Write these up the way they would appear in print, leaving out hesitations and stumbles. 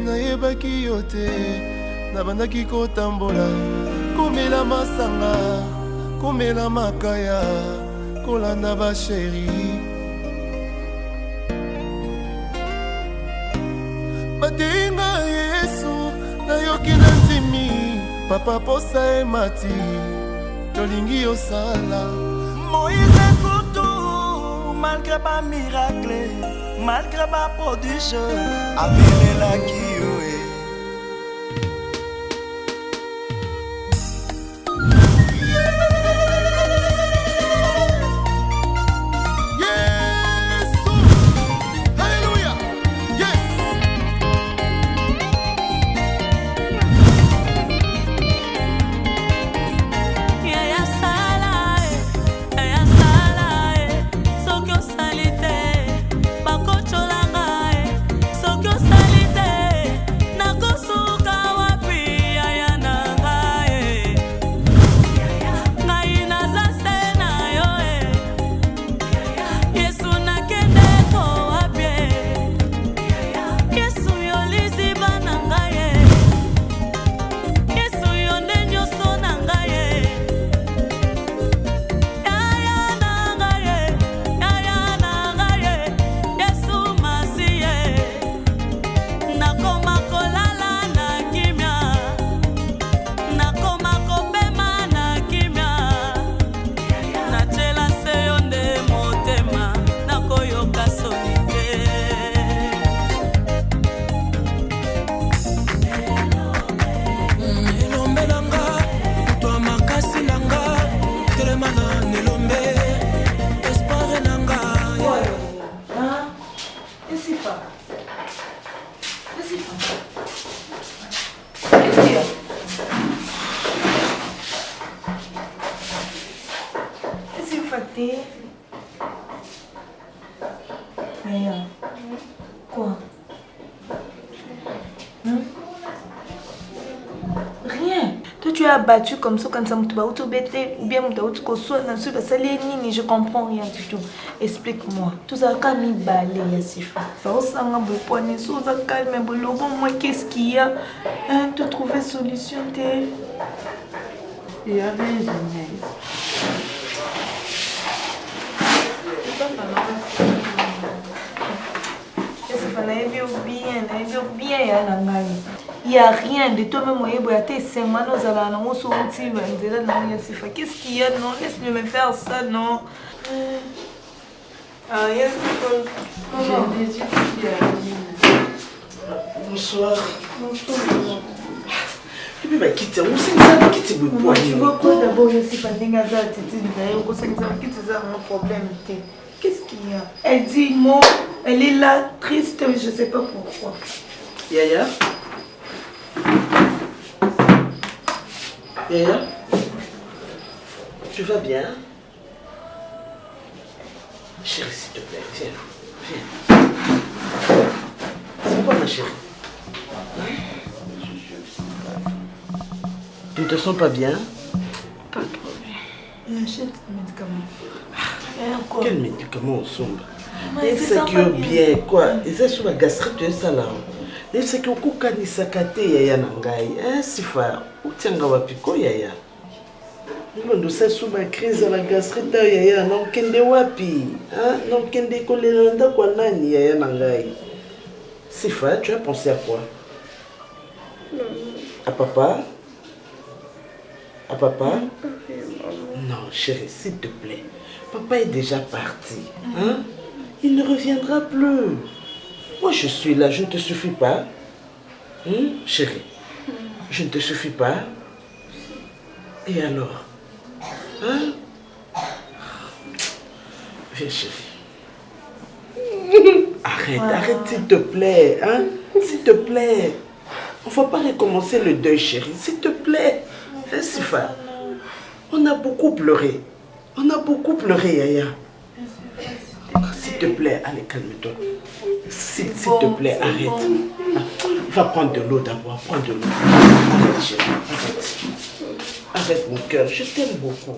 nayebaki yo te nabandaki kotambola komela masanga komela makaya kolanda basheri batenga Yesu nayoki na ntimi papa posa emati tolingi yosala Moïse Kutu malgré ba miracle malgré ba prodige abelelaki yo Quoi? Rien. Toi tu as battu comme ça quand ça m'a ou bien je comprends rien du tout. Explique-moi. Tout ça quand mi balé Yassifa. Ça ressemble beaucoup à une chose calme moi qu'est-ce qu'il y a? Hein, tu trouver solution t'es. Il y a rien. Il n'y a rien de toi-même. Qu'est-ce qu'il y a? Non, laisse-le me faire ça, non. Ah, il y a Bonsoir. Bonsoir. Et puis, quitte, on s'est dit, quitte, tu vois quoi d'abord? Je suis pas un problème. Qu'est-ce qu'il y a? Elle dit mot, elle est là, triste, je sais pas pourquoi. Yaya? Yaya? Tu vas bien? Chérie, s'il te plaît, viens. C'est quoi ma chérie? Tu ne te sens pas bien? Pas trop bien. Achète des médicaments. Quel médicament au sombre? C'est que bien quoi? Et c'est sur la gastrite de ça là. Et c'est que au ni sakate yaya nangai. Hein sifa, ou tianga wapiko yaya. Nous c'est sous ma crise à la gastrite yaya non kende wapi. Hein non kende kolelanda kwa nani yaya nangai. Sifa, tu as pensé à quoi? À papa? À papa? Non chérie, s'il te plaît. Papa est déjà parti. Hein? Il ne reviendra plus. Moi, je suis là, je ne te suffis pas. Chérie, je ne te suffis pas. Et alors? Hein? Viens, chérie. Arrête, s'il te plaît. Hein? S'il te plaît. On ne va pas recommencer le deuil, chérie. S'il te plaît. Hein, Sifa? On a beaucoup pleuré. Yaya. S'il te plaît, allez, calme-toi. S'il te plaît, arrête. Va prendre de l'eau d'abord, prends de l'eau. Arrête, chérie, arrête. Arrête, mon cœur, je t'aime beaucoup.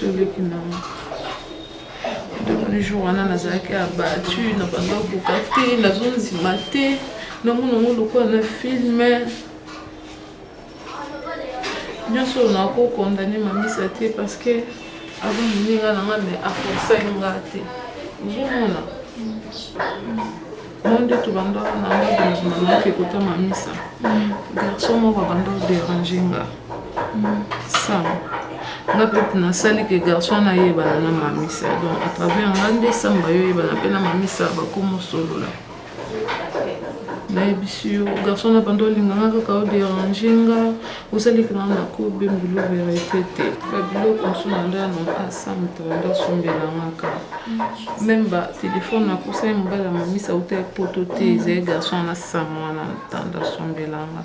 oleki nango depuis jour wana nazalaki abattu na banda kobuka te nazonzima te namonango lokola na filme nyonso oyo nakokondane mamisa te parce que aza moninga nanga me aforsa nga te ozomona mo nde tobanda nanga bondima nake kota mamisa garçon moko abanda oderange nga sam nga mpe nasali ke garçon wana ayebana na mamisa donc à travers nga nde sam bayoyebana mpe na mamisa bakomosolola nayebisi yo garçon na banda olinganga kaka oderange nga osaliki nanga nakobembilo verité te babiloko mosu na nda non asamta banda sombelangaka même batelefone nakusai mobali ya mamisa uta ya poto te ezali garçon wana sama wana ntanda sombelanga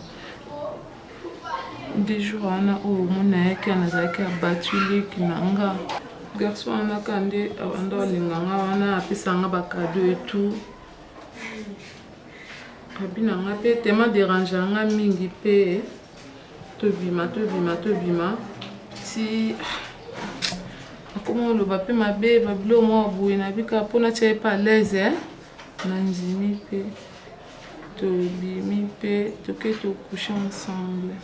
des jours wana oyo mona yaki nazalaki abattu leki na nga garçon wana ka nde abanda olinganga wana apesanga bakado etout abina nga mpe tema dérange nga mingi mpe tobima ti akoma oloba mpe mabe babilo mwa boye nabika mpona tia ye pa l'aise nandimi mpe tobimi mpe toke tocouche ensemble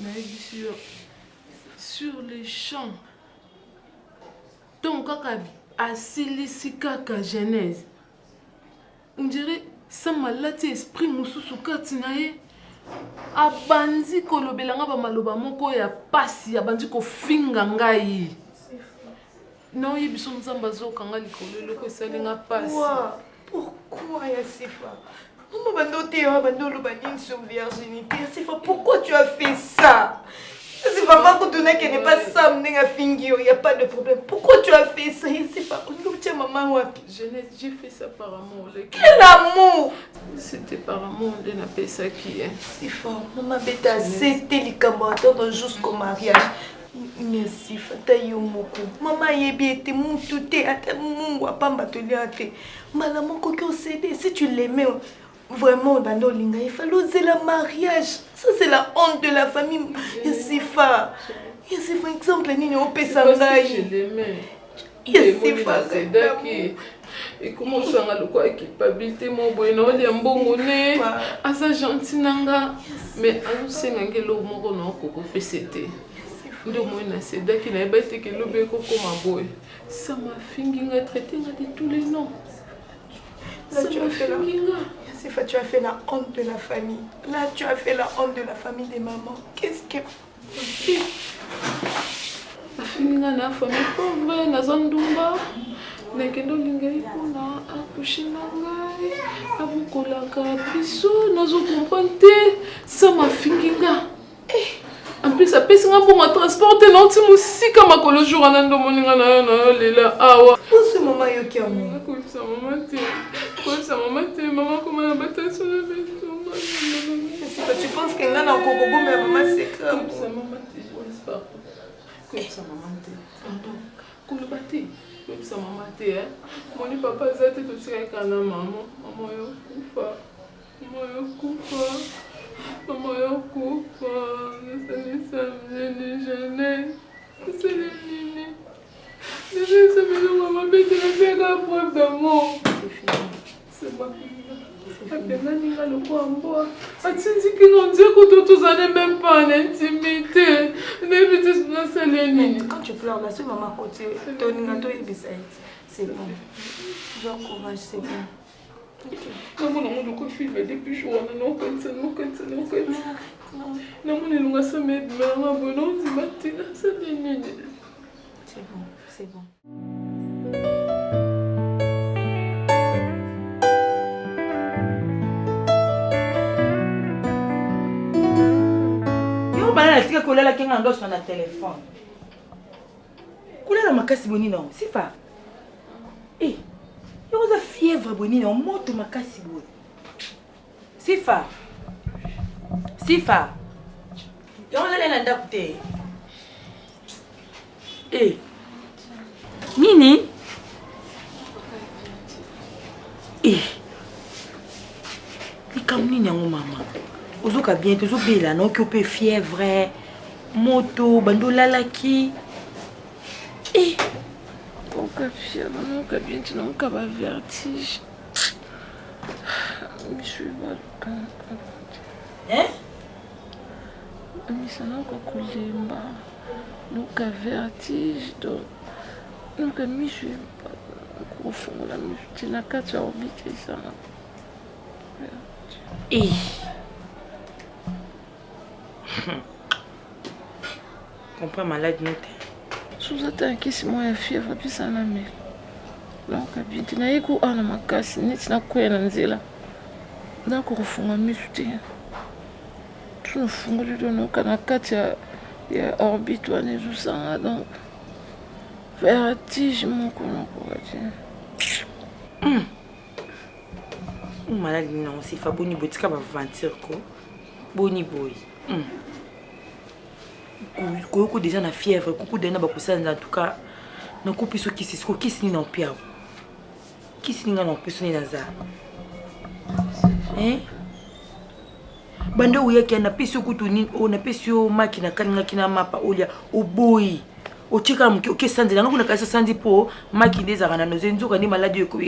nayebisi yo sur les champs donc kaka asilisi kaka genèse on dirait sama lati esprit mosusu kati na ye abandi kolobelanga bamaloba moko ya pasi abandi kofinga ngai naoyebiso nzambe azokanga likolo eloko esalinga pasi Pourquoi Yassifa? Maman m'a sur virginité. Yassifa, pourquoi tu as fait ça? C'est maman qui donnait qu'elle n'est pas ça, il n'y a pas de problème. Pourquoi tu as fait ça? Yassifa, maman, j'ai fait ça par amour. Quel amour? C'était par amour, on appelle ça qui est. C'est fort. Maman, c'était les camarades jusqu'au mariage. Merci, Fatayo Moko. Maman, yébé, moutou, ata mungu, apamba, toliate. Maman, coquille, cédé. Si tu l'aimais, vraiment, Bando Linga, il fallait oser le mariage. Ça, c'est la honte de la famille. Yassifa. Yassifa, exemple, Nini, on peut s'en aller. Je l'aimais. Yassifa, c'est d'accord. Et comment ça va le quoi culpabilité mon boy non les mbongone asa gentil nanga mais azu senga lo moko na koko PCT ndo mo na seda ki na ebate ke lobe ko koma boy ça m'a fingi nga traité nga de tous les noms. Là tu as fait Yassifa, tu as fait la honte de la famille. Là tu as fait la honte de la famille des mamans. Qu'est-ce que fingi nga na famille pauvre na Zandumba. Nakendo lingai kuna akushi na ngai abukolaka biso nazo comprendre ça m'a finginga en plus ça pèse nga pour transporter nanti musika makolo jour anando moninga na lela awa ce moment yoki amu ko sa maman te maman comment la bataille sur la maison tu penses que nga na koko mais maman c'est comme ça maman te je laisse pas comme ça maman te pardon ko le bâti comme ça maman te mon papa zate to tsika kana maman yo kufa maman yo kufa c'est les jeunes c'est les nini c'est mais maman bête na faire preuve d'amour c'est pas Apenaninga le kwambo atindi kinondia ko tozane même pas en intimité n'habite na saleni quand tu pleures là c'est maman côté toninga to ibisa c'est bon j'ai courage c'est bon maman na mo ko filme depuis jour non comme ça na mo lunga sa me maman bono zimatina saleni c'est bon Tika kolela kinga ndo sur na téléphone. Kolela makasi boni non, sifa. Eh. Yo za fièvre boni non, moto makasi boni. Sifa. Yo za na ndakute. Eh. Nini? Eh. Likamni nyango mama. Ozoka bien tozo bela non qui peut fièvre moto bando lalaki Eh, nunca fièvre, nunca bien, nunca vertige. Je suis pas. hein? Mais ça n'a pas coulé, nunca vertige, donc nunca me suis pas. Au fond, la musique, n'a qu'à te orbiter ça. Eh. Comprends malade nous. Sous attaque, c'est moi la fièvre, puis ça n'a mis. Donc, bien, tu n'as pas eu à ma casse, ni tu n'as pas eu à nzela. Donc, au fond, la musique, tu ne fous pas de nous, quand il y a orbite, tu as tout ça, donc. Vertige, mon collègue. Malade non, c'est fa boni botika va mentir ko. Boni boy. Ko déjà na fièvre, ko déjà ba kusana en tout cas. Na ko piso kisi ko kisi ni na pia. Kisi ni na piso ni na za. Hein? Bando uya ki na piso kutu ni o na piso makina kalinga kina mapa olia o boy. O chika mki o kesandi na nguna kasa sandi po makinde za kana no zenzuka ni maladi ko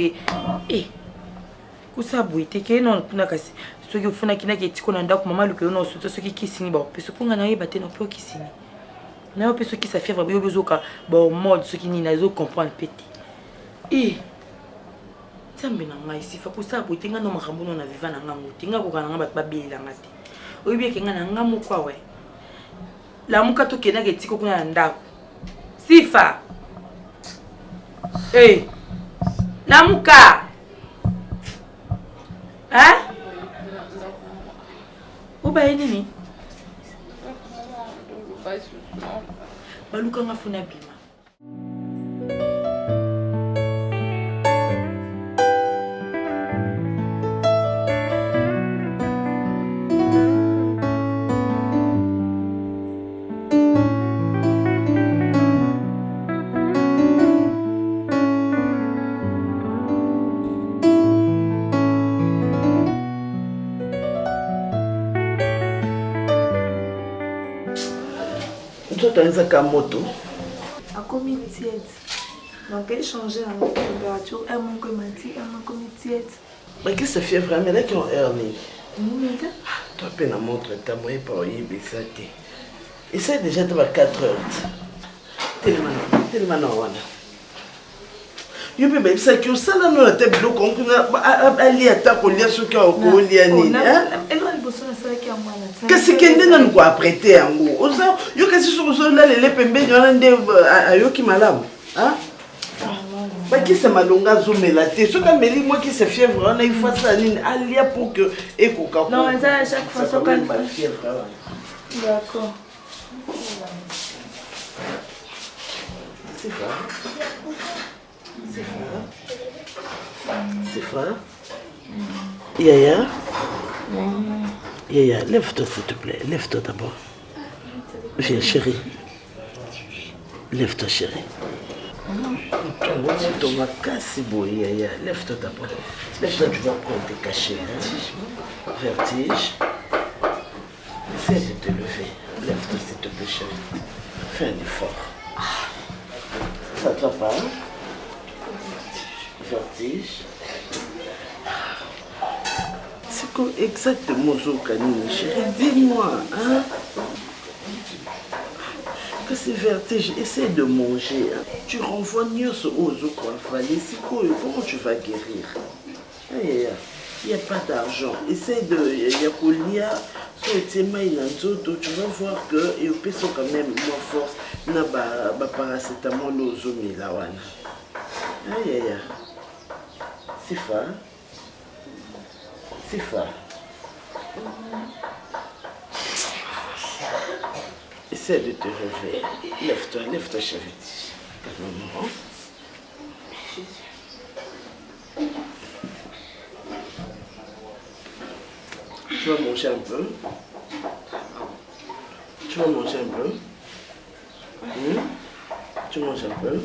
kusa boite ke non kuna kasi soki ufuna kina ke tiko na ndako mama luke no soto soki kisini ba peso kunga na yeba te no po kisini na peso ki sa fièvre ba bezoka ba mode soki ni na zo comprendre peti tambe na ngai sifa kusa boite nga no makambo no na viva na ngango tinga ko kana ngaba babela ngati oyibi ke nga na ngamu kwa we la muka to kena ke tiko kuna na ndako sifa la muka hein? Où est Nini? Baluka nga funa bima. Dans moto. À combien de tiède? Donc elle changeait la température, elle manque mati, elle manque tiède. Mais qu'est-ce que ça fait vraiment là qui ont hernie? Toi, peine à montre ta moyenne par y et ça déjà de 4 heures. Tellement non. You peux ça qui ça là la tête bloc on ali attaque au lien sur quoi au lien ni hein qu'est-ce qu'il n'a pas prêter en gros ça yo qu'est-ce sur ça là les pembe yo ayo qui malam hein bah qui c'est malonga zoomé la tête ce que meli moi qui se fièvre on a une fois ça ni alia pour que et coca non ça à chaque fois ça calme fièvre d'accord c'est ça. C'est frère. Yaya. Yaya, lève-toi s'il te plaît. Lève-toi d'abord. Viens chérie. Lève-toi chérie. Ton va casser beau Yaya. Lève-toi d'abord. Lève-toi, tu vas prendre tes cachets. Hein? Vertige. Essaie de te lever. Lève-toi s'il te plaît chérie. Fais un effort. Ça te va pas? Vertige. C'est quoi exactement ce canine, chérie? Dis-moi, hein? Que c'est vertige, essaie de manger. Hein? Tu renvoies mieux ce ozo qu'on fallait. C'est quoi? Comment tu vas guérir? Il n'y a pas d'argent. Essaie de. Il y a Kolia, tu vas voir que il peut quand même moins force. Na ba paracétamol ozo milawana. C'est fort. C'est fort. Essaie de te réveiller. Lève-toi, chérie. Calmement. Tu vas manger un peu. Tu manges un peu.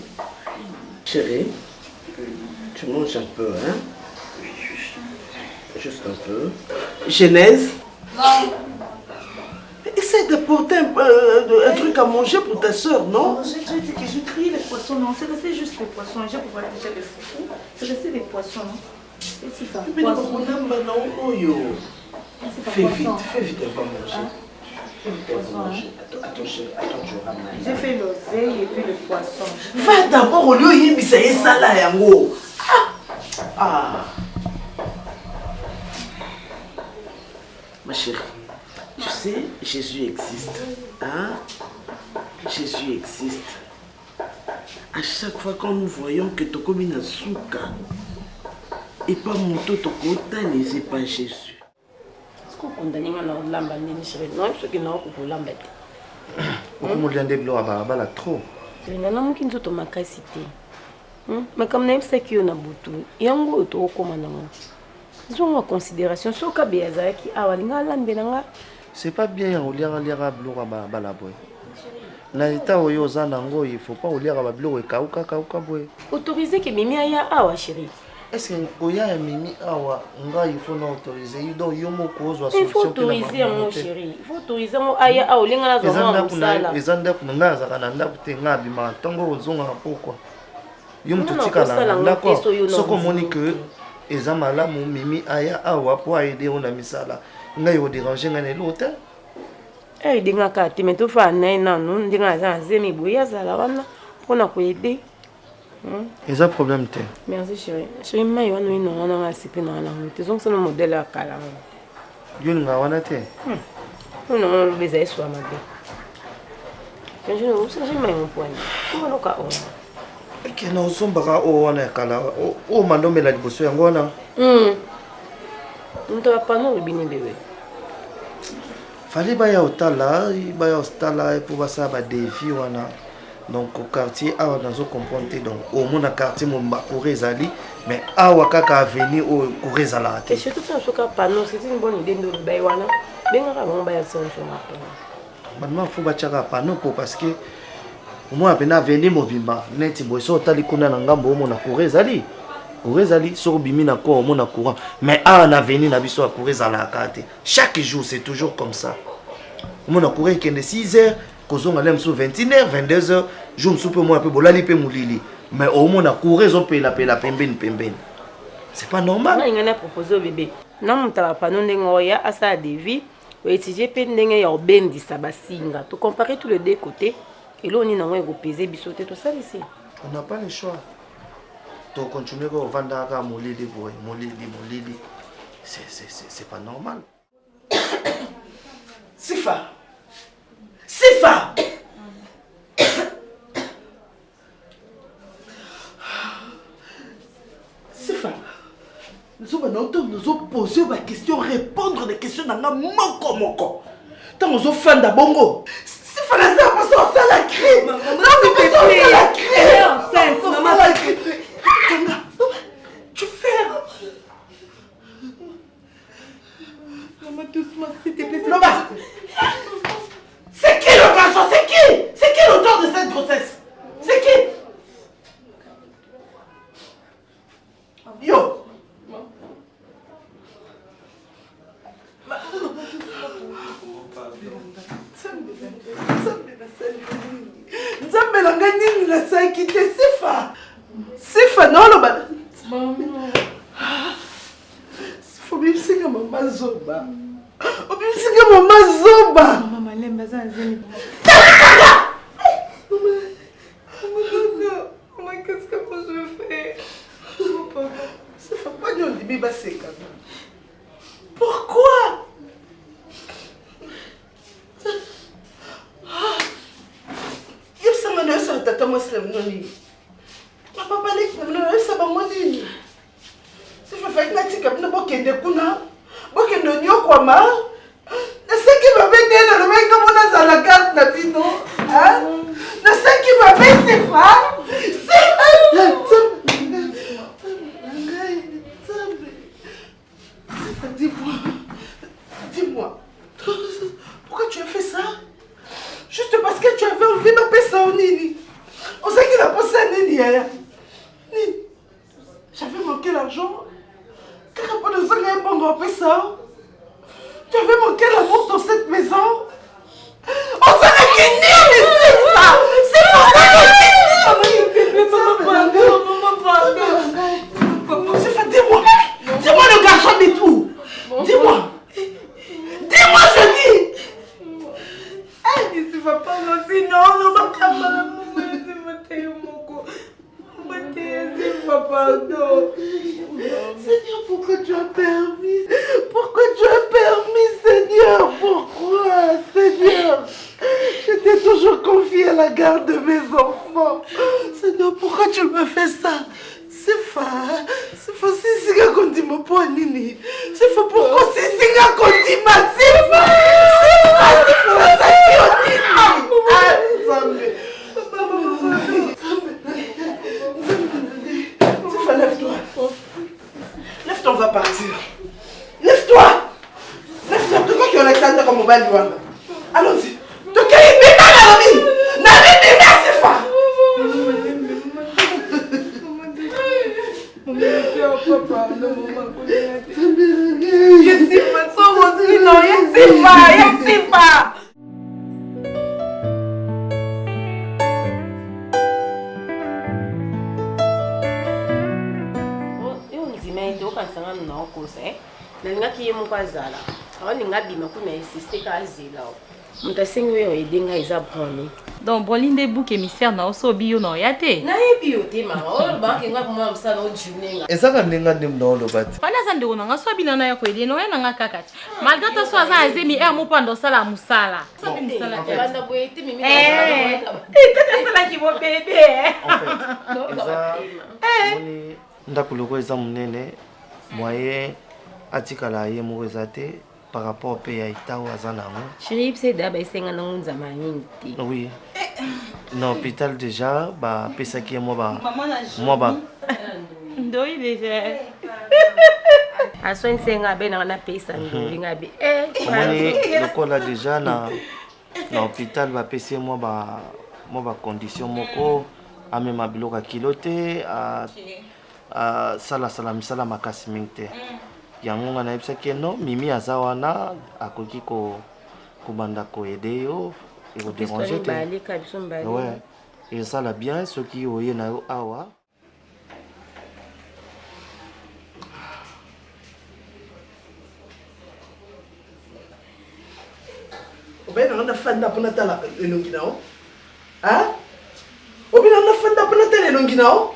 Chérie. Tu manges un peu, hein? Juste un peu. Genèse? Non. Essaie t'apporter un truc à manger pour ta soeur, non? J'ai dit que je trie les poissons, non, c'est resté juste les poissons. J'ai pour voir déjà les foufous. C'est resté les poissons, non? Et si ça Mais non, poisson. Fais vite, elle va manger. Attends, je ramène. J'ai fait l'oseille et puis le poisson. Va d'abord au lieu de ça et ça là, yango. Ah. Ma chérie, tu sais, Jésus existe. Hein? Jésus existe. À chaque fois quand nous voyons que tu commis un souka et pas mon toto kota, c'est pas Jésus. Condamné à l'amba, non, ce qui n'a pas pour l'amba. Comment lui en débloquer à trop? Je n'ai pas qui nous a cité. Mais comme nous savons qu'il y a un bouton, il y a un autre commandant. Ils ont en considération ce que Béazaki a l'amba. C'est pas bien au lire à bloquer à balaboy. Na état où il faut pas au lire à bloquer kauka boy. Autoriser que Mimi aille à chérie. Est-ce que Oya Mimi Awa, il faut non autoriser? Il faut autoriser mon chéri. Il faut autoriser mon aïe à Olinga la zone. Les andep n'a zananda putenga bima tango zonga pourquoi? Yum tutika la d'accord. Ce qu'on dit que ezamala mon Mimi aya awa pour aider on a misala. Ngai o déranger ngane l'hôtel. Eh dinga ka ti meto fa na na non dinga za zemi boya za la wana pour na ko aider. Ils ont un problème. Merci chérie. Chérie, mais on a une on ils ont un modèle à cala. Ils ont un on a besoin soit ma vie. Quand je ne sais jamais mon point. Comment le cas on? Ok, nous sommes bara on a cala. Oh, mando me la dibosso yangona. On te pas non le bini bébé. Fallait baya otala, baya ostala pour ça ba défi wana. Donc au quartier on a comprendre donc au mon quartier mon Kourezali mais awa kaka avenue au Kourezala. Et surtout ça ce cas panneau c'est une bonne idée de baïwana. Bien avant baïa ça sur ma part. Maintenant faut bachaka panneau pour parce que moi apena avenue mobimba neti boso tali kuna na ngambo au mon Kourezali. Kourezali sur bimi na ko au mon courant mais en avenue na biso Kourezala kate. Chaque jour c'est toujours comme ça. Mon Kouré qui est de 6h Kozonga lem sur 21h, 22h, je me soupe moi un peu bolali pe moulili. Mais au moins on a couru ils ont payé la pemben. C'est pas normal. Non, il a proposé au bébé. Non, mon tala pas non dengoya à sa devis, ou étudier pe ndenge ya ben di sabasinga. Tu comparer tous les deux côtés et là on est dans un peser bisoter tout ça ici. On n'a pas le choix. Tu continuer à vendre à moulili boy, moulili. C'est pas normal. Sifa. Nous avons posé ma question, répondre des questions dans la moko. Tant nous avons fait d'abongo. Sifa, la sœur, parce qu'on fait la crime. Non, mais parce qu'on fait la crime. Elle est enceinte, maman. Tu fais. Maman, doucement, s'il te plaît. Maman. C'est qui le garçon? C'est qui? C'est qui l'auteur de cette grossesse? C'est qui? Yo! Nzambe langa nini na saki te Sifa non lo ba. Faut bien singa mama zoba. Obimsinga mama zoba. Maman lemba za nzeni. Maman, qu'est-ce que je fais? Sifa pas de bibi baseka. Pourquoi? Il s'est mené sur le tata muslim. Ma papa n'est pas là, ça va m'aider. Si je fais une petite cabine, je vais kuna, je vais nous quoi ma. Je sais qui va venir le mec comme on a dans la carte na pino. Hein? Je sais qui va venir c'est pas. Dis-moi, pourquoi tu as fait ça? Juste parce que tu avais envie de m'appeler ça au Nini. On sait qu'il a pensé à Nini. J'avais manqué l'argent. Car après de ça, il y a un bon grand ça. Tu avais manqué l'amour dans cette maison. vas pas aussi, non, va pas pardon. Seigneur, pourquoi tu as permis? Pourquoi tu as permis, Seigneur? Pourquoi, Seigneur? J'étais toujours confiée à la garde de mes enfants. Seigneur, pourquoi tu me fais ça? C'est faux, c'est Singa Kondima pour Nini. C'est faux, pourquoi c'est Singa Kondima? C'est faux, lève-toi. Lève-toi, on va partir. Lève-toi. Lève-toi. Tu crois qu'il y a Alexandre comme mobile Luanda? Allons-y. Tu crois qu'il y a Nami? Nami, merci, Fa. Donc, Bolinde Bouk émissaire, non, so bio, non, yate. Et ça, quand on a des noms, le bat. Voilà, ça ne on a soit bien na yako ide, non, on a kakati. Malgré tout ça, ça a zemi er mo pando sala musala. Ça bi musala. Là qui va bébé. Ndakuloko eza munene moyen atikala ye mo ezate par rapport au pays Itaou azanango. Chérie, c'est d'abord c'est un nom de Oui. Non, hôpital déjà ba pesa ki mo ba. Moi ba. Ndoi déjà. A soin c'est nga be na pesa ndoi nga be. Moni lokola déjà na hôpital ba pesa mo ba condition moko amema biloka kilote a sala misala makasi mingte. Yango nga na yebisa ke no mimi aza wana akoki ko banda ko aider yo et ko déranger te. Ouais. Et ça la bien ce qui oye na yo awa. Oben on a fanda pour natala elongi nao. Hein? Oben on a fanda pour natala elongi nao.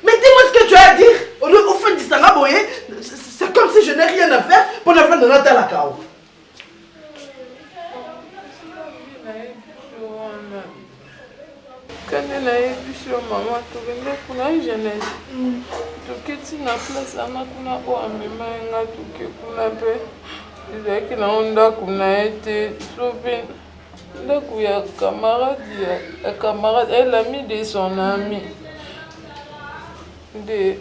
Mais dis-moi ce que tu as à dire. Au fin du Saraboye, c'est comme si je n'ai rien à faire pour la fin de Natala Kao. Quand elle a vu sur maman, tu venais pour la jeunesse. Tu quittes la place, on a qu'on a au amema, tu qu'on a fait. C'est que la onda qu'on a été sauvé. Là, il y a un camarade, elle a mis de son ami. De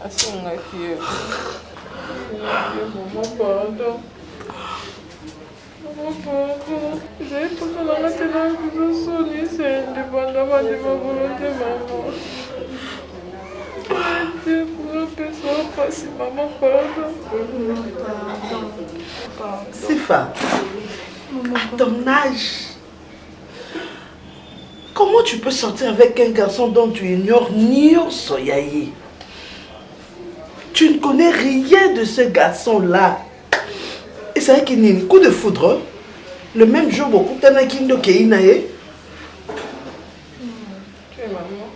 asinga qui maman pardon. Maman pardon. J'ai pas la maintenant que je sonne, c'est indépendamment de ma volonté, maman. Dieu pour la personne passer, maman pardon. Sifa, à ton âge, comment tu peux sortir avec un garçon dont tu ignores Nio Soyayi? Tu ne connais rien de ce garçon-là. Et c'est vrai qu'il y a un coup de foudre. Le même jour, beaucoup de gens qui ont été Tu es maman.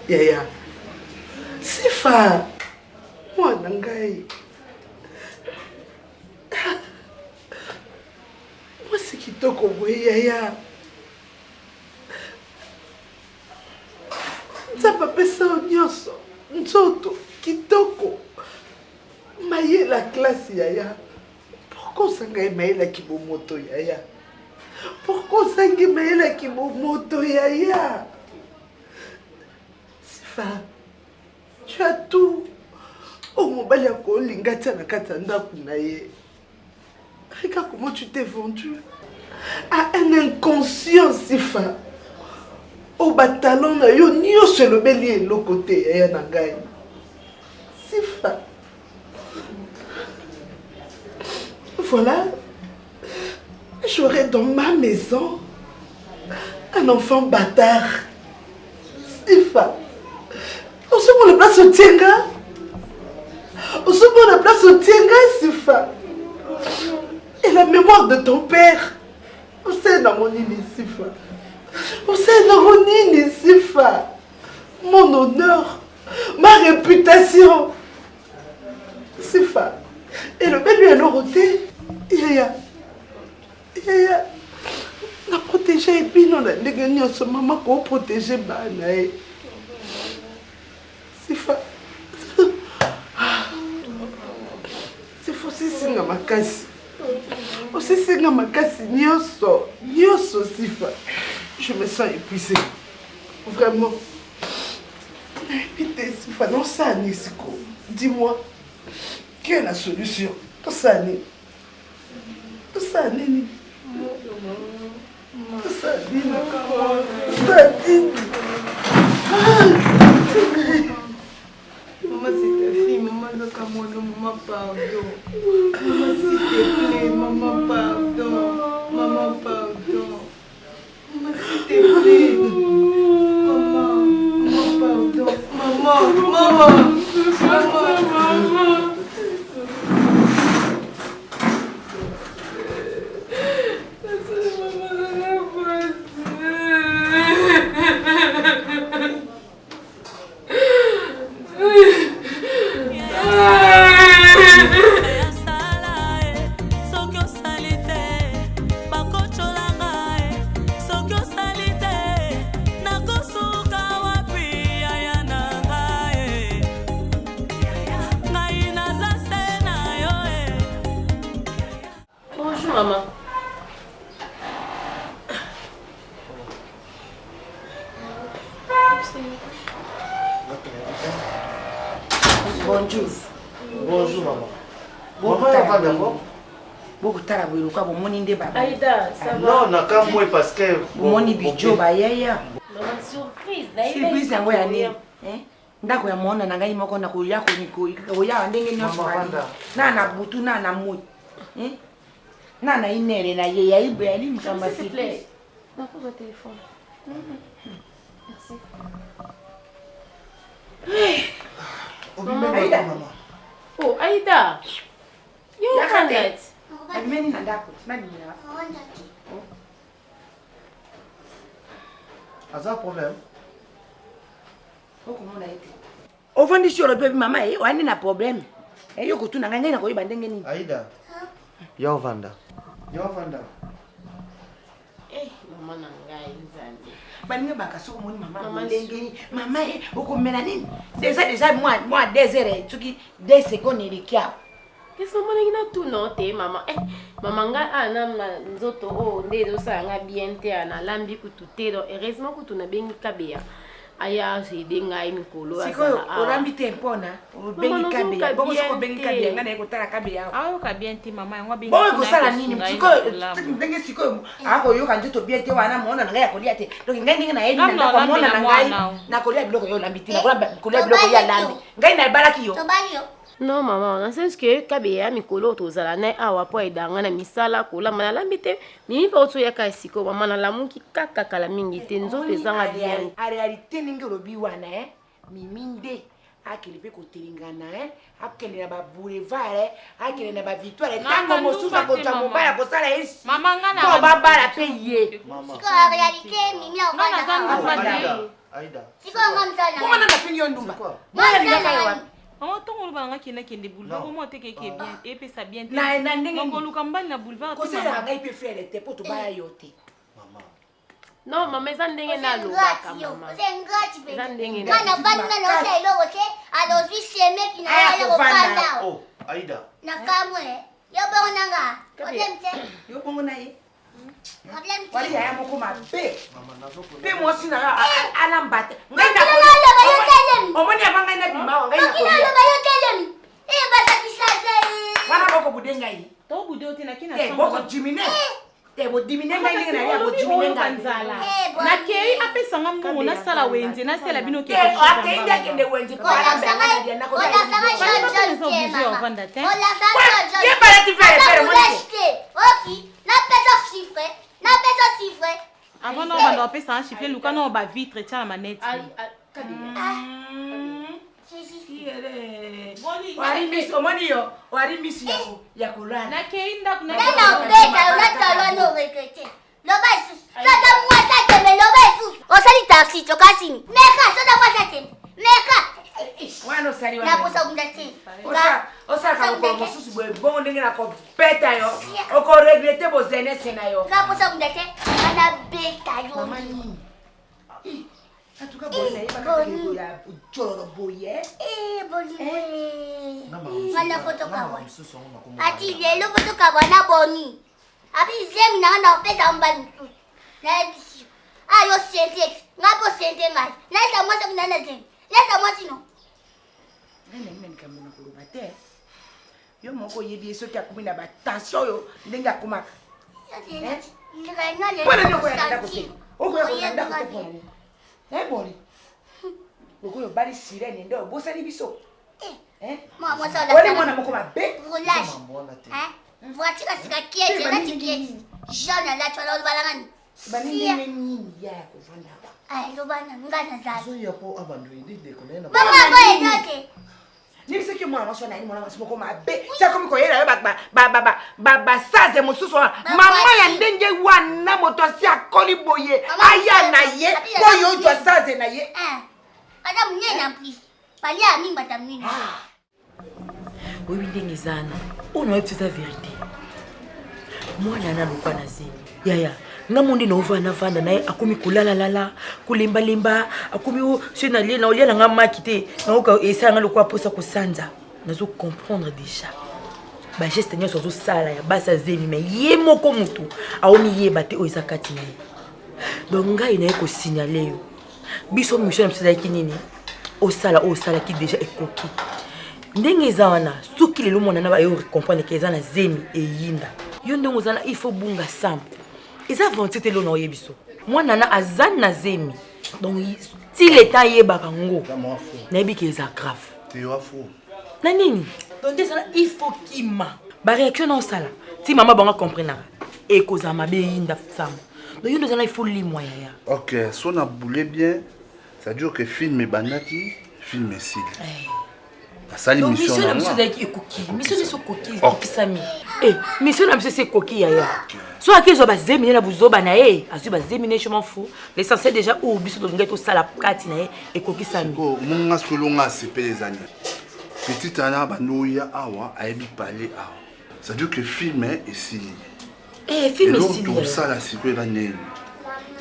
Yaya. Sifa. Moi, Nangai. Moi, c'est qui t'a compris, Yaya. Ça va passer au nyoso. Nzoto. Kitoko. Maye la classe, Yaya. Pourquoi ça n'a pas la kibomoto, Yaya? Pourquoi ça n'a pas la kibomoto, Yaya? Sifa, tu as tout. Oh, mon baliako, lingata na katanda kunaye. Regarde comment tu t'es vendu à un inconscient, Sifa. Au batalon, yo nio se le bélier l'autre côté, Yaya Nangai. Sifa. Voilà, j'aurai dans ma maison un enfant bâtard. Sifa. On se met la place au Tienga. On se met la place au Tienga, Sifa. Et la mémoire de ton père. Osena monini sifa. Osena monini sifa. Mon honneur, ma réputation. Sifa. Et le bel lui a l'oroté. Yaya. Na protéger bino na ndenge nyonso mama ko protéger bana e. Sifa. Sifa sisinga makasi. Osisinga makasi nyonso Sifa. Je me sens épuisée. Vraiment. Putain, Sifa, non ça Nisiko. Dis-moi, quelle est la solution? Tout ça Nini. Maman, c'est ta fille, maman, maman, pardon. Maman, s'il te plaît, maman, pardon. Maman, pardon. Maman, s'il te plaît. Maman, pardon. Maman. Bonjour maman. Bonjour maman. Maman, elle va d'abord. Beaucoup de temps, vous avez mon indé baba. Aïda, ça va? Non, n'a qu'à moi parce que. Mon ibijo ba yaya. Maman, surprise. Surprise yango ya nini? Ndako ya mona na ngai moko na koya ko niko. Oya ndenge nyonso bali. Na na butu na na moi. Na na inere na ye ya ibe ali mkamba s'il te plaît. Non, pour votre téléphone. Merci. Maman. Oh, Aïda. You can get. Meni na ndako. Nani mira? Aza problème. Okomona ete. Ovandi sur le bébé maman e wani na problème. E yo kutuna ngai na koyiba ndenge nini? Aïda. Yo vanda. Maman nangai nzambe. Baninga bakasoko moni mama ndenge ni. Mama e okomela nini? Déjà moi 2 heures tuki 2 secondes ilikia. Qu'est-ce que maman ngina tout noté maman? Maman nga ana nzoto o ndezo sanga bien te ana lambi kutute do heureusement kutuna bengi kabea. Aya zede ngai mikolo Siko orambi te mpona. Bengi kabea. Bongo soko bengi kabea ngana ekotala kabea. Ayo ka bien ti mama yango bengi. Bongo kosala nini? Siko ndenge siko ako yo kanjoto bien te wana mona ngai akolia te. Donc ngai ndenge na yeli na kwa mona na ngai na kolia biloko yo lambi te na kolia biloko ya lambi. Ngai na balaki yo. Non maman, dans le sens que kabea mikolo tozala na awa po edanga na misala kola mana lambi te. Mimi pa oto yaka siko mama na lamuki kaka kala mingi te nzoto ezanga bien. A réalité ningi lobi wana miminde akelipe kotelingana akele na ba boulevard akele na ba victoire tango mosuka kota mobala kosala esi Mama ngana ko ba bala pe ye Siko la réalité, Mimi a Aïda. Siko ngamsana. comment na fini yo ndumba mwana biyaka yo wapi Maman tongo banga kina kende boulevard comment te keke bien et puis ça bien. na ndenge Ngoko lukambali na boulevard ko sala ngai pe frère te poto bala yo te Non maman eza ndenge na lobaka maman. Eza ndenge na. Kana bana na hotel lo wote alozi seme kina ya kopanda. Oh, Aïda. Na kamwe. Yo bona nga. Otemte. yo bongo na ye Otemte. wali ya moko mabe Maman, nazo pe mwasi na ala mbate ngai na Kina lo ba yo telemi. omoni avant ngai na bima ngai na Kina lo ba yo telemi. Basa kisasa. wana boko budenga yi To budo te na kina te boko jimine te bo dimine ngai ngai na ya bo jimine ngai nzala. Na kei apesa ngamu na sala wenze na sala bino ke. akenda kende wenze kwa Ola na sanga. na ko Ola sanga Pas John obligé mama. au vendre te. Ola sanga ye para ti faire faire moi Ok. Na pesa chiffre. Avant non bando apesa un chiffre luka no ba vitre tia na manette. Kabea. Sisi. Boni Wari miss omoni yo. Wari miss ya kulala. Na keinda kuna. Nana beta unatolwa no rekete. Loba sus. Sasa mwata teme loba sus. Osali taxi tokasini. Meka soda mwata teme. Meka. Wano sali Na posa mundati. Osa ka ko mosusu boy bon ndenge na ko beta yo. Oko regretter bo zenese na yo. Na posa mundati. Ana beta yo. Mama ni. Atuka boy na iba ka ko ya ujoro boye. Boni. Ngana foto kawa. Ati lelo foto kawa na boni. Abi zemi na na pesa mbali mtu. Na bisi. Ayo sente. Ngapo sente ngai. Leta mwasa kunana zemi. Leta mwasi no. Nene kamuna kulubate. Yo moko yebi soki akumi na ba tension yo ndenge akumaka. Wala nyoko ya ndako te. Oko ya ndako te pona. Boli. Oko yo bali sirene ndo bosali biso. Mama sala. Wala mwana moko mabe. Roulage. Voiture sika kieti na tiketi. Jana la tola balangani. Banini nini ya kuvanda hapa. Ai lobana ngana za. So yapo abandu idide konena. Mama boy nake. Ni siki mwana maso na ni mwana maso moko mabe. Cha komi ko yela yo ba saze mususu mama ya ndenge wana moto si akoli boye. Aya na ye. Ko yo jwa saze na ye. Ada mnyena please. Palia mimba tamnini. Wewe ndenge zana. Ona wewe tuza vérité. Mwana na lukwa na zini. Yaya. Ngamundi no vana vanda naye akumi kulala lala kulimba limba akumi so na lie na olia nga makite na oka esanga lokwa posa kosanza nazo comprendre déjà ba geste nyo so sala ya basa zemi mais ye moko mutu aomi yeba te o ezakati naye donc ngai na ko signaler yo biso mission mseza kinini o sala ki déjà ekoki ndenge zawana suki lelo mona na ba yo comprendre que ezana zemi e yinda yo ndenge zana il faut bunga simple. Ils ont vendu te l'on yebiso. Moi nana azan na zemi. Donc si l'état yeba kango. Na yebi que ça grave. Tu es fou. Na nini? Donc il faut qu'il ma. Ba réaction non sala. Si maman banga comprendre. Et koza mabe yinda femme. Donc yo ndezana il faut li moya ya. OK, so na boulé bien. Ça dure que film et banaki, film et sil. Sali mission na monsieur d'aki koki. Mission so koki kokisami. Mission na monsieur c'est koki ya. So akizo ba zemi na buzoba na azu ba zemi ne je m'en fous. L'essentiel déjà ou biso to ngeto sala kati na e kokisami. Ko munga solonga sepe les années. Petite ana ba noya awa ayebi parler awa. Ça dure que film et sil. Film et sil. Donc ça la sikwe ba nene.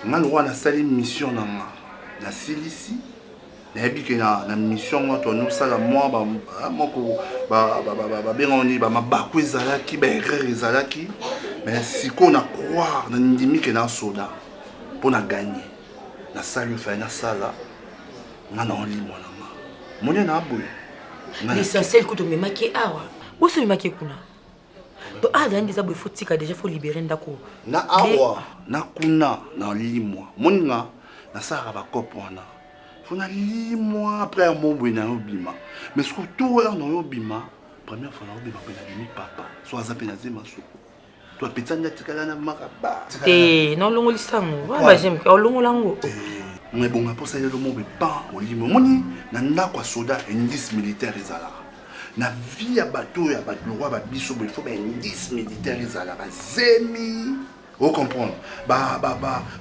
Ngalo wana sali mission na nga. La sil ici. Nayebi ke na mission to no sala moi ba moko ba bengoni ba mabako ezalaki ba erreur ezalaki mais si qu'on a croire na ndimi ke na soda pour na gagner na sala fa na sala na oli mona ma monya na boye l'essentiel que to me maki awa bo so me maki kuna to adandi za bo fotika déjà faut libérer ndako na awa na kuna na limwa moninga na sala ba kopona. On a li mois après mon bouina obima. Mais surtout là non obima, première fois on obima na papa. Soit zape na zema soko. Toi petanya tikala na makaba. Non longo lisango. Ba j'aime ka longo lango. Mais bon après ça le mot be pas au limo. Moni na ndako soda indice militaire ezala. Na vie ya bateau ya roi ba biso il faut ba indice militaire ezala ba zemi. Vous comprenez? Ba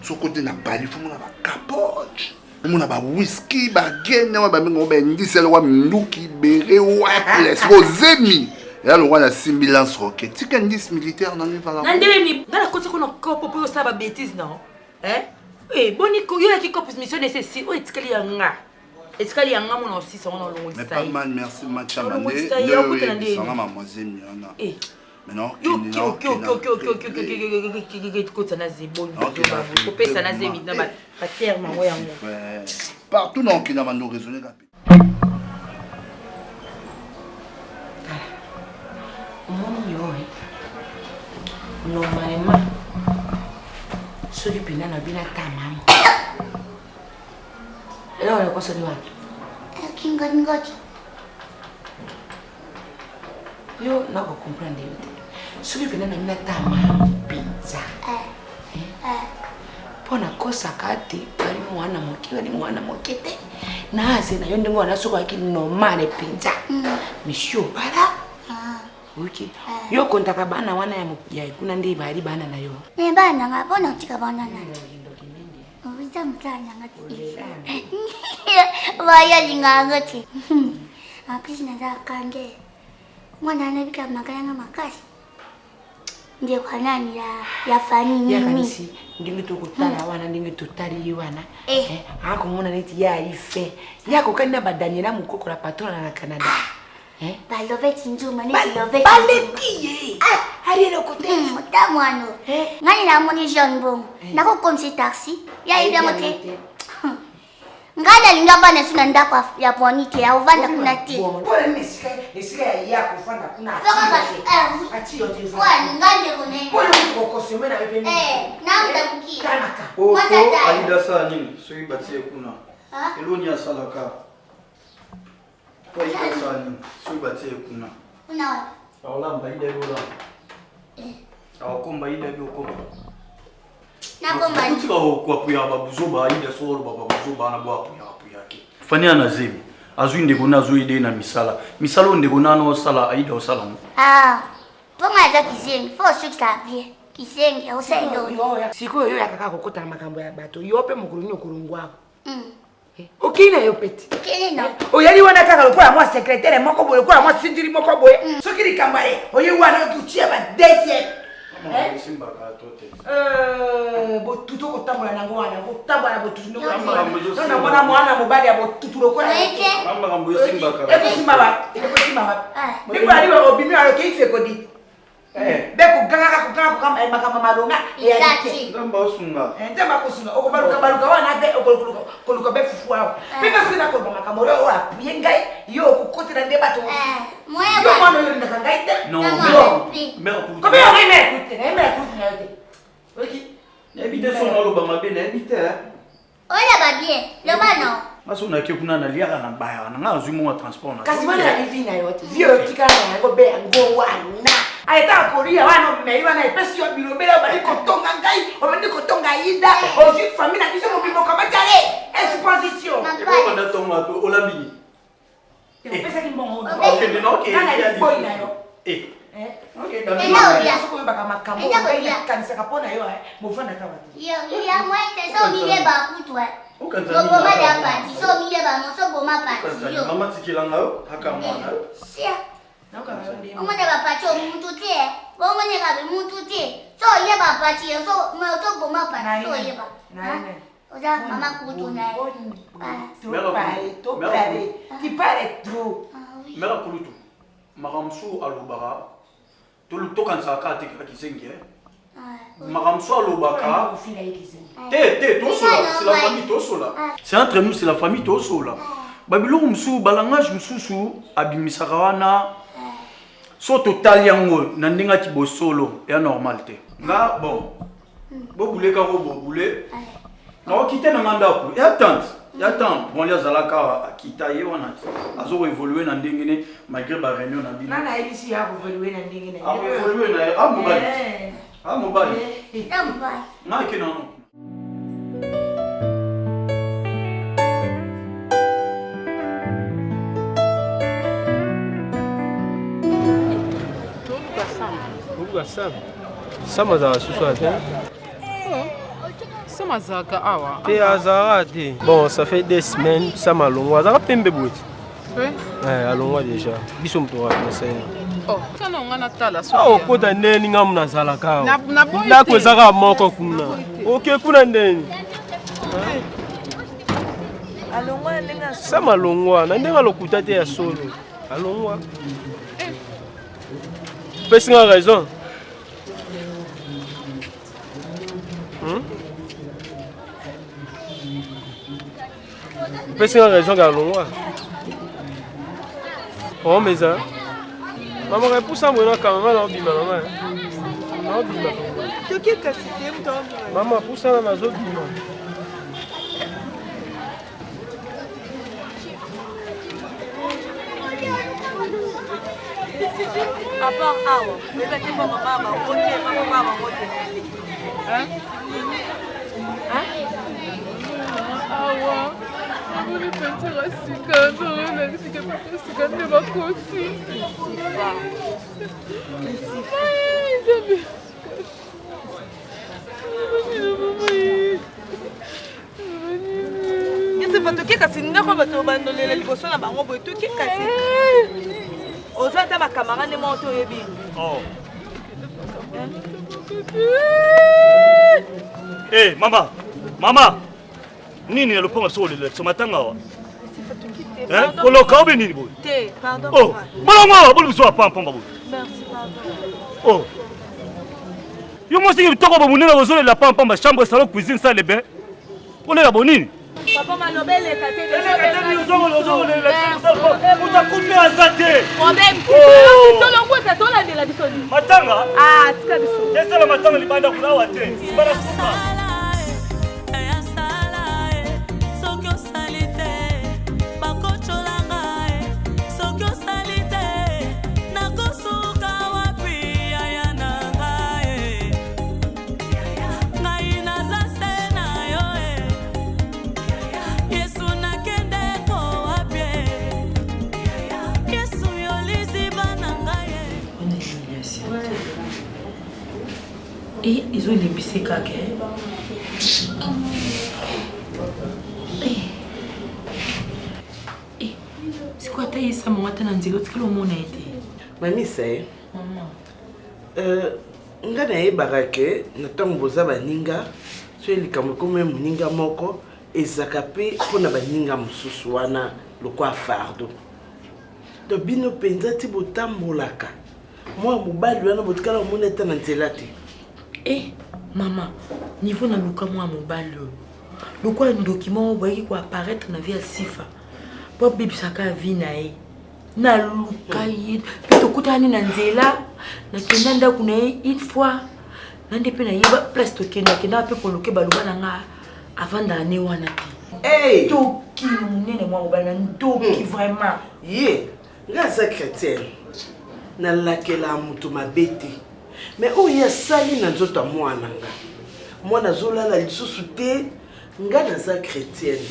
so côté na bali faut na ba capote. On a whisky, gene, on a indice, on a mnduki, béré, les zemi. Et là, on a 6000 roquettes. Tu as 10 militaires dans les valeurs. Dans la côte, on a encore pour ça, bêtise, non? Boniko, il y a qui compte mission nécessaire. Oh, est-ce qu'il y a un gars? Est-ce qu'il y a un gars, mon aussi, son nom, mais pas mal, merci, match à maintenant, partout dans qui n'a pas nous raisonner rapide. Normalement, celui qui n'a pas bien ta maman. Et là, on a quoi ça doit? Yo, n'a pas comprendre. Celui qui n'a pas ta maman pizza. Pona kosa kati, bali mwana moki, bali mwana mokete. na ase na yo ndenge wana soko aki normal penza monsieur bala ok yo kontaka bana wana ya kuna ndi bali bana na yo bana ngabona utika bana na Uita mtanya ngati. Waya lingangati. Apisi naza kange. Mwana anabika makanya makasi. Ndiye kwa nani ya fani nini? Ya kanisi ndingi tukutala wana ndingi tutali wana. Hako mwana neti ya ife. Yako kanina badanyela mukoko la patrona na Canada. Baloveti njuma neti loveti. Baletiye. Hari lokote. Mutamwano. Ngani na moni jeune bon. Nako komsi taxi. Ya ida mote. Ngada linga bana suna ndapa ya bonite ya uvanda kuna ti. Pole nisika ya kufanda kuna. Ati yote. Kwa ngande kone. Pole ukokose mena bebe. Na mtamuki. Kanaka. Oh, alida saa nini? Soi batie kuna. Eloni ya salaka. Kwa ida saa nini? Soi batie kuna. Kuna wapi? Aola mbaida yola. Awakomba ida yoko. Nakomba. Kutika kwa puya babuzoba ida solo babuzoba na bwa puya ke. Fani anazemi. Azui ndeko na azui ide na misala. Misalo ndeko na no sala aida osala mo. Ponga za kizengi, fo suksa bien. Kizengi osendo. Siko yo yakaka kokota makambo ya bato. Yope mukulunyo kurungwako. Okina yo peti. Okina no. Oyali wana kaka lokola mwa secrétaire moko boye lokola mwa sindiri moko boye. Sokiri kambare. Oyi wana kuchia ba deuxième. Simba ka tote. Botuto kotambola nango wana. Kotambola botuto ndoko wana. Na mwana mwana mobali ya botuto lokola. Mama kambo simba ka. Eko simba ba. Eko simba ba. Ndiko ali wa obimi alo ke ife kodi. Beko ganga kama makama malonga ya dike. Ndamba osunga. Ndamba kosunga. Okobaluka wana be okoluka be fufu awo. Pika sina ko makama ro ora yengai yo kokotira ndeba to. Moya ba. Yo mwana yo ndaka ngaite. Non, mère. Kobe yo ngai na yote. Oki. N'habite son lo ba mabe n'habite. Oya ba bien. Lo ba non. Maso na kuna na liara na baya na ngazu mo transport na. Kasi wana ni vina yote. Vio tikana na ngo be ngo wana. Aita koria wana mmeiwa na ipesi yo bilobela bali kotonga ngai omendi kotonga ida oji famille biso mo bimo kama tale exposition eko na tonga to olabini pesa ki mbongo okay no okay ya boy na yo okay da ya soko yo baka makambo ya kanisa kapona yo mo fanda kawa yo ya mwete so mile ba kutwa Bobo ma da pati so mile ba mo so boma pati yo mama tikilanga yo haka mwana sia Omone bapati omuntu te, bomone kabe muntu te. So ye bapati so mo to boma pati so ye ba. Oza mama kutu na. To pare. Ti pare trop. Mera kulutu. Maramsu alubara. To kansa ka te ka kisengi Maramsu alubaka. To sola, c'est la famille to sola. C'est entre nous, c'est la famille to sola. Babylon msu balangage msusu abimisaka wana. So total yango na ndinga ti bosolo ya normal te. Nga bon. Bo boule ka ro bo boule. Na okite na nganda ku. Ya tante. Bon ya zalaka akita ye wana. Azo évoluer na ndingine malgré ba réunion na bino. Na elisi ya évoluer na ndingine. Évoluer na mobali. Mobali. Mobali. Na ke non. Sama za susu te. Sama za ka awa. Te azara te. Bon, ça fait des semaines sama longwa za pembe bout. Alongwa déjà. Biso mto wa conseil. Oh, kana ngana tala so. Oh, kota ndeni ngamu na zala ka. Na kwezaka moko kuna. Okay, kuna ndeni. Alongwa ndenga sama longwa na ndenga lokuta te ya solo. Alongwa. Pesinga raison. Pesinga raison ga longwa. Oh meza. Maman repoussa moi quand même na bima maman. Na bima. Toki kasite mtombo. Maman poussa na mazo bima. À part awa, bébé t'es pas maman, maman, Awa. Toke kasi ndako bato bandolela liboso na bango boye toke kasi oza ta bakamarade mo to yebi mama nini naloponga sokolela so matanga wa koloka obe nini boye bolongo boli biso bapampamba boye yo mwasi kitoko bomonena bozolela pampamba chambre salon cuisine salle de bain olela bonini Papa malobele tate utakupe azate tolondela biso matanga tika biso esala matanga libanda kulawa te bana suka ils ont limbissé kaka. C'est quoi ta yesa mon atana nzelo tikelo mona été. Mami c'est ngana yebarake na tango boza baninga so likambo comme muninga moko ezakape pona baninga mususu wana lokwa fardo. To bino penza ti botambolaka. Moi mobali wana botikala mona etana nzela te. Maman, niveau na luka moi mobile. Le quoi un document voyez quoi apparaître na vie à Sifa. Pop bibi saka vie na e. Na luka yi. Pito kutani na nzela. Na kenanda kuna une fois. Nande pe na yeba place to kenda pe pour loke baluba na nga avant d'année wana ti. Toki munene moi mobile na toki vraiment. Nga sa chrétienne. Na lakela mutu mabete. Mais où il y a sali na nzoto mwana nga. Mwana zolala lisusu te nga na za chrétienne.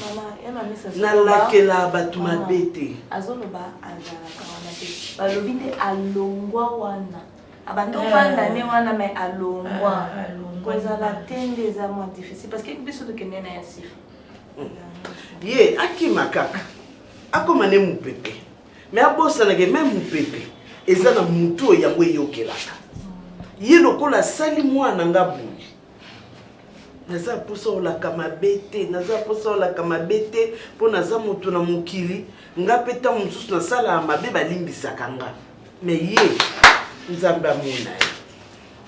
Na lakela batu mabete. Azoloba azalaka wana te. Balobi te alongwa wana. Abando vanda ne wana mais alongwa. Kozala tende za mo difficile parce que biso de kenena ya sifa. Akima kaka. Akomane mupepe. Mais abosa na ke même mupepe. Eza na mutu ya ngwe yokelaka. Yelo kola sali mwana nga buyi. Naza posa olaka mabete, naza posa olaka mabete po naza moto na mokili nga peta mususu na sala mabe balimbisaka nga. Mais nzambe amona.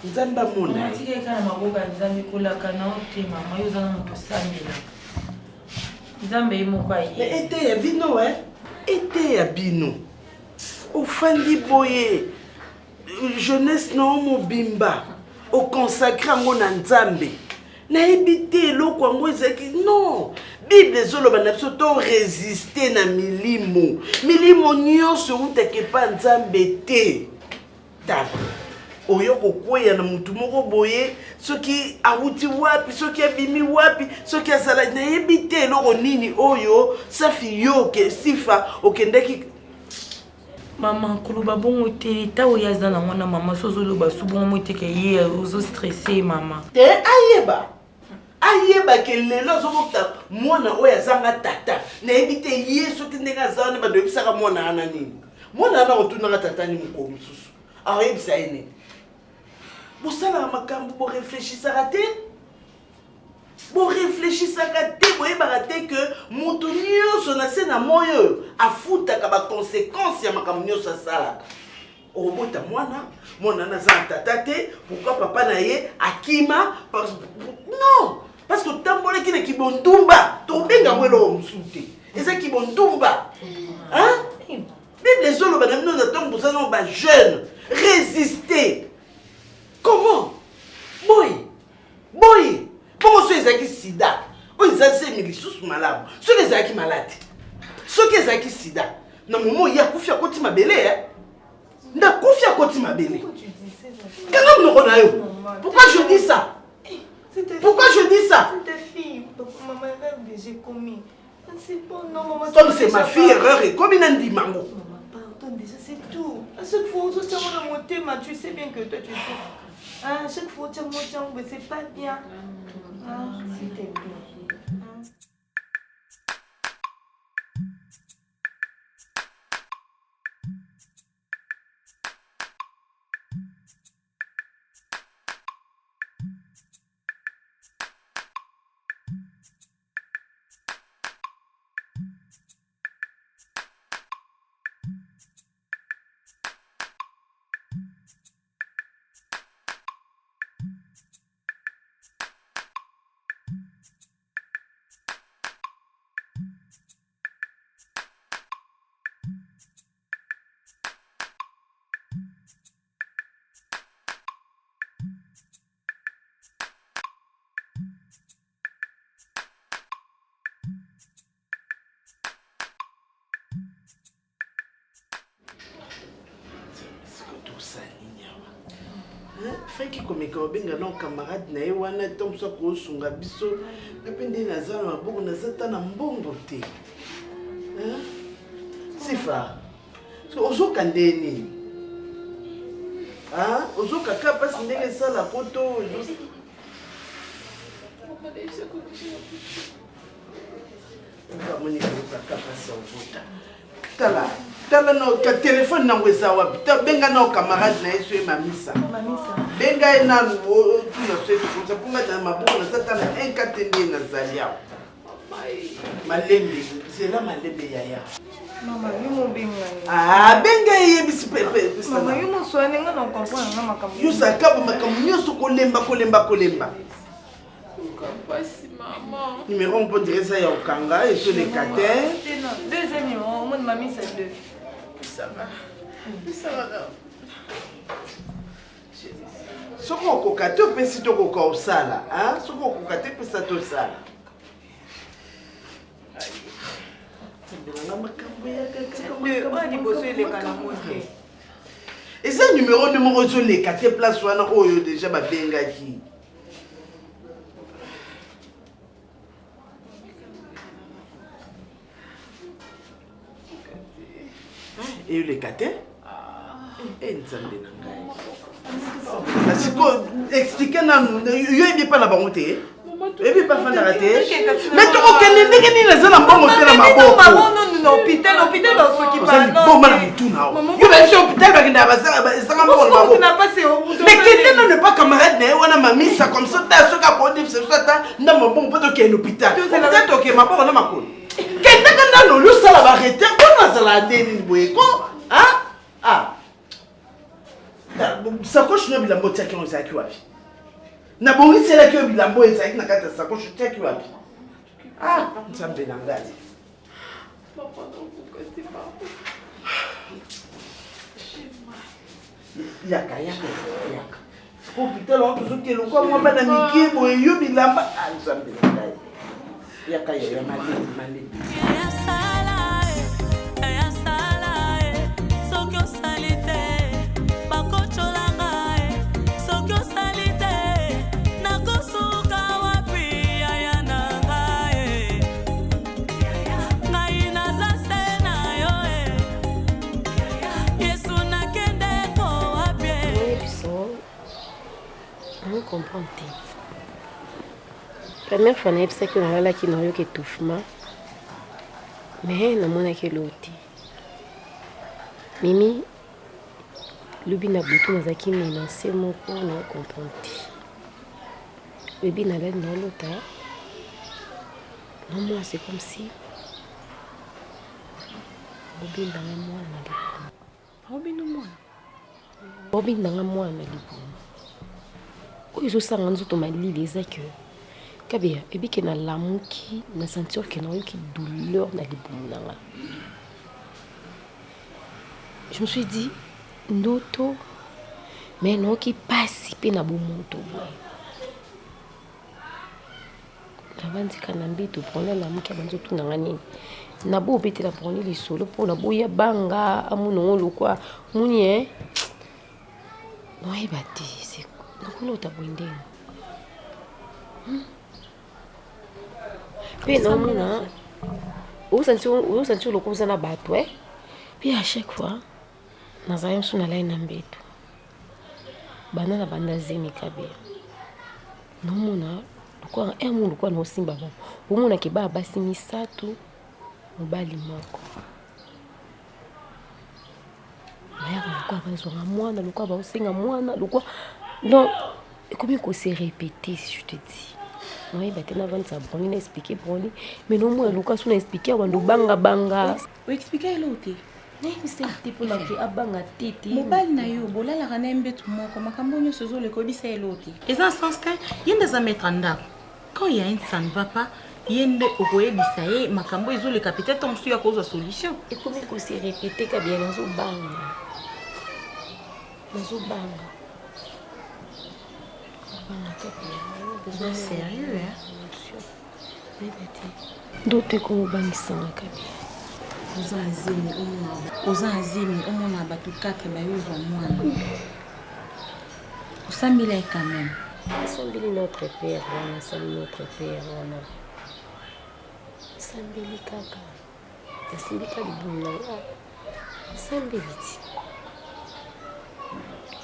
Nzambe amona. Tike kana maboka nzambe kolaka na ote mama yo zana moto sambela. Nzambe imokwa yi. Mais ete ya bino ete ya bino. Ofandi boye. Jeunesse non mobimba au consacré ngo na nzambe na ebité loko ngo ezaki non Bible zoloba na biso to résister na milimo nyonso utake pa nzambe te tala oyo kokweya na mutu moko boye soki awuti wapi soki abimi wapi soki azala na ebité loko nini oyo safi yoke sifa okendeki. Maman, kuluba bongo te ta oyaza na mwana mama sozolo ba subongo mo te ke ye ozo stressé maman. Ayeba ke lelo zokota mwana oyazanga tata na ebite yeso kindenga zana ba dobisaka mwana ana nini. Mwana ana otuna tata ni mko mususu. Ayebisa ene. Bosala makambo bo réfléchissaka te. Bo réfléchissaka te boyebaka te que mutu nyonso na se na moyo afutaka ba conséquences ya makambo nyonso asalaka. Obota mwana na za tata te, pourquoi papa na ye akima non parce que tambola ki na kibondumba to benga mwelo msute. Eza kibondumba. Hein? Bible zolo ba namino na tombo za no ba jeune résister. Comment? Boy. Comment ceux qui sida? On les a fait milisusu malabu. Ceux qui malade. Ceux qui sida. Na moment il y a kufia koti mabele Na kufia koti mabele. Quand on a eu. Pourquoi je dis ça? Pourquoi je dis ça? C'était fille. Maman rêve j'ai commis. C'est bon, non, maman. Comme c'est ma fille, erreur, et comme il a dit maman. Maman, pardon, déjà, c'est tout. À chaque fois, on se tient dans mon thème, tu sais bien que toi, tu sais. À chaque fois, tiens, mais c'est pas bien. S'il te plaît. Faki komeka obenga na camarade na ye wana tomso ko sunga biso napende na zala maboko na zata na mbongo te. Sifa. So ozoka ndeni. Ozoka ka pasi ndenge sala poto. Moni ko ka pasi ovuta. Tala no ka téléphone na ngweza wapi ta benga na camarade na yeso e mamisa benga ena no tu na setu ko punga na mabuko na tata na enkatende na zalia malembe c'est là malembe yaya Mama, yumo benga. Benga ye bisipepe. Mama, yumo soane nga na comprendre nga makambo. Yusa kabu makambo nyoso kolemba. Kapasi maman. Numéro on peut dire ça ya okanga et sur les catins. Deuxième numéro, mon mamie c'est 2. Ça va. Ça va. Soko okokate opesi to koka osala, hein? Soko okokate pesa to sala. Et ça numéro sur les 4 places wana oyo déjà ba bengaki. Et les 4 et nzambe na ngai. Asiko expliquer na yo ebi pa na bango te. Ebi pas fan d'arrêter. Mais tu connais ndenge ni na zala mbongo te na maboko. Maman non hôpital dans ce qui parle. Bon mal tout na. Yo ba chez hôpital ba kinda ba ça mbongo na maboko. Mais quelqu'un ne pas camarade na wana mamisa comme ça ta soka pour dire c'est ça ta na mbongo poto ke hôpital. Peut-être OK maboko na makolo. Quelqu'un na no lu sala ba arrêter ko na sala ndeni boye ko. Sacoche no bilambo tiaki on zaki wapi. Na bongi sela ki bilambo ezaki na kata sacoche tiaki wapi. Nzambe na ngai. Papa non kokati papa. Yaka. Hôpital on toujours que le quoi moi bana miki boye yo bilamba nzambe na ngai. Yaka ya mali. Comprendre. Première fois je sais que on a là qui n'ont eu que étouffement. Mais na mona ke loti. Mimi lubi na butu na zaki na c'est mon ko na comprendre. Lubi na la no lota. Non moi c'est comme si Bobine dans moi na lipo. Bobine dans moi na lipo. Oyo sanga nzoto malili ezaki kabea ebike na lamuki na sentir que na yoki douleur na libumu nanga. Je me suis dit ndoto mais non qui passe pe na bomoto boy. Avandi kana mbito prendre lamuki abanzoto nanga nini. Na bo bete la prendre les solo pour na boya banga amuno lokwa muni non ebati c'est non ta bwindeng. Pe no muna osanti oloko oza na bato puis à chaque fois nazali mosu nalai na mbeto bana na banda zemi kabea nomona lokwa emo lokwa na osimba bango omona ke baa basi misato mobali moko bayaka lokwa bazwanga mwana lokwa baosenga mwana lokwa non ekomi kose répéter si je te dis oyeba te na vandi sa broni na expliquer broni mais nomona lokwa so na expliquer abando banga oexplike elo te te mpona ke abanga tete mobali na yo bolalaka na ye mbeto moko makambo nyonso ezoleka oyebisa elo te eza sens te ye nde aza maître ndako quand il y a un ça ne va pas ye nde okoyebisa ye makambo ezoleka peut-être mosusu ya kozwa solution ekomi kose répéter kabia nazobanga sérieux ndoto ekomobangisanga kabia oza azemi omona bato 4 bayozwa mwana osambila ye quand même asambeli notre père wana asali notre père wana asambeli kaka asambika libumu na nga asambeli ti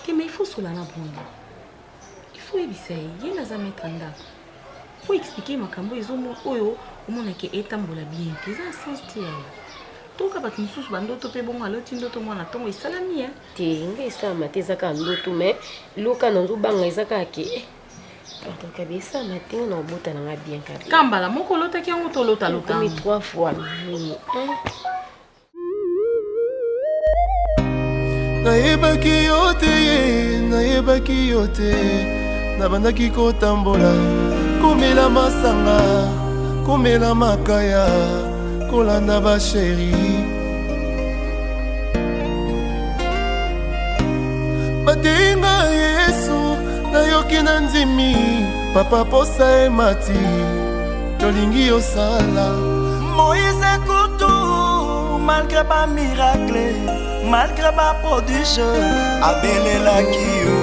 te mais il faut sola na bongo il faut yebisa ye naza maître ndako faut expliquer makambo oyo omonake etambola bien te eza sens te yayo toka bato mosusu bandoto mpe bongo aloti ndoto mwana ntongo esalami te nga esalama te eza kaka ndoto mais loka na nzobanga eza kaka ke pardon kabi esalama te nga na obota nanga bien kabi kambala moko olotaki yango tolotalokomi 3 fois nayebaki yo te nabandaki kotambola komela masanga komela makaya kolanda basheri bateinga yesu nayoki na ndimi papa posa emati tolingi yosala moïse kutu malgré ba miracle malgré ba prodige abelelaki yo